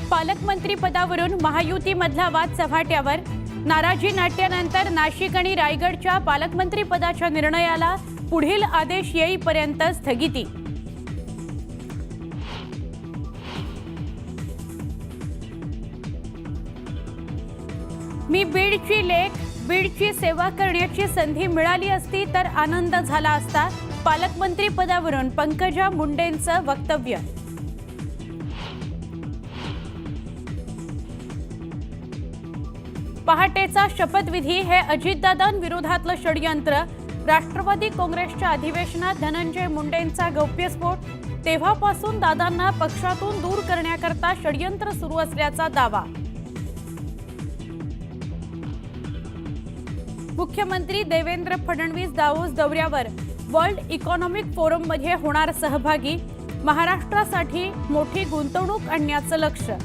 पालकमंत्री पदावरून महायुतीमधला वाद चव्हाट्यावर। नाराजी नाट्यानंतर नाशिक आणि रायगडच्या पालकमंत्री पदाच्या निर्णयाला पुढील आदेश येईपर्यंत स्थगिती। मी बीडची लेक, बीडची सेवा करण्याची संधी मिळाली असती तर आनंद झाला असता। पालकमंत्री पदावरून पंकजा मुंडेंचं वक्तव्य। पहाटेचा शपथविधी हे अजितदादांविरोधातलं षडयंत्र। राष्ट्रवादी काँग्रेसच्या अधिवेशनात धनंजय मुंडेंचा गौप्यस्फोट। तेव्हापासून दादांना पक्षातून दूर करण्याकरता षडयंत्र सुरू असल्याचा दावा। मुख्यमंत्री देवेंद्र फडणवीस दावोस दौऱ्यावर। वर्ल्ड इकॉनॉमिक फोरममध्ये होणार सहभागी। महाराष्ट्रासाठी मोठी गुंतवणूक आणण्याचं लक्ष्य।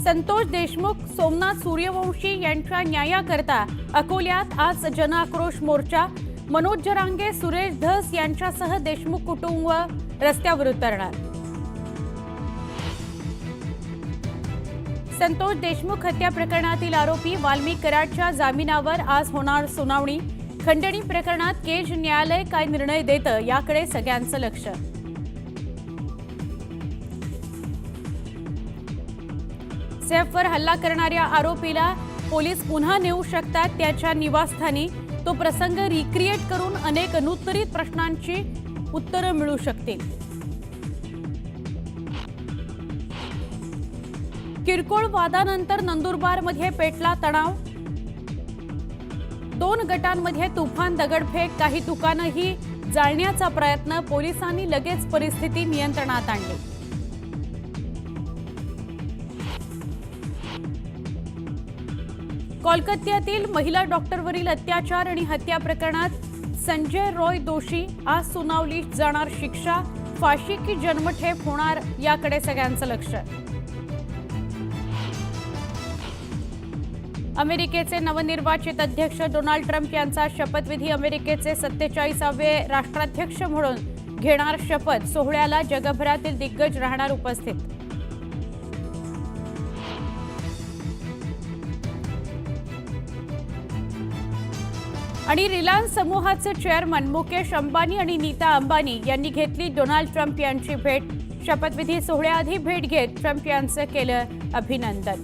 संतोष देशमुख, सोमनाथ सूर्यवंशी यांच्या न्यायाकरता अकोल्यात आज जनआक्रोश मोर्चा। मनोज जरांगे, सुरेश धस यांच्यासह देशमुख कुटुंब रस्त्यावर उतरणार। संतोष देशमुख हत्या प्रकरणातील आरोपी वाल्मिक कराडच्या जामिनावर आज होणार सुनावणी। खंडणी प्रकरणात केज न्यायालय काय निर्णय देतं याकडे सगळ्यांचं लक्ष। सैफवर हल्ला करणाऱ्या आरोपीला पोलीस पुन्हा नेऊ शकतात त्याच्या निवासस्थानी। तो प्रसंग रिक्रिएट करून अनेक अनुत्तरित प्रश्नांची उत्तरं मिळू शकतील। किरकोळ वादानंतर नंदुरबारमध्ये पेटला तणाव। 2 गटांमध्ये तुफान दगडफेक, काही दुकानंही जाळण्याचा प्रयत्न। पोलिसांनी लगेच परिस्थिती नियंत्रणात आणली। कोलकात्यातील महिला डॉक्टरवरील अत्याचार आणि हत्या प्रकरणात संजय रॉय दोषी। आज सुनावली जाणार शिक्षा। फाशी की जन्मठेप होणार याकडे सगळ्यांचं लक्ष। अमेरिकेचे नवनिर्वाचित अध्यक्ष डोनाल्ड ट्रम्प यांचा शपथविधी। अमेरिकेचे 47वे राष्ट्राध्यक्ष म्हणून घेणार शपथ। सोहळ्याला जगभरातील दिग्गज राहणार उपस्थित। आणि रिलायन्स समूहाचे चेअरमन मुकेश अंबानी आणि नीता अंबानी यांनी घेतली डोनाल्ड ट्रम्प यांची भेट। शपथविधी सोहळ्याआधी भेट घेत ट्रम्प यांचं केलं अभिनंदन।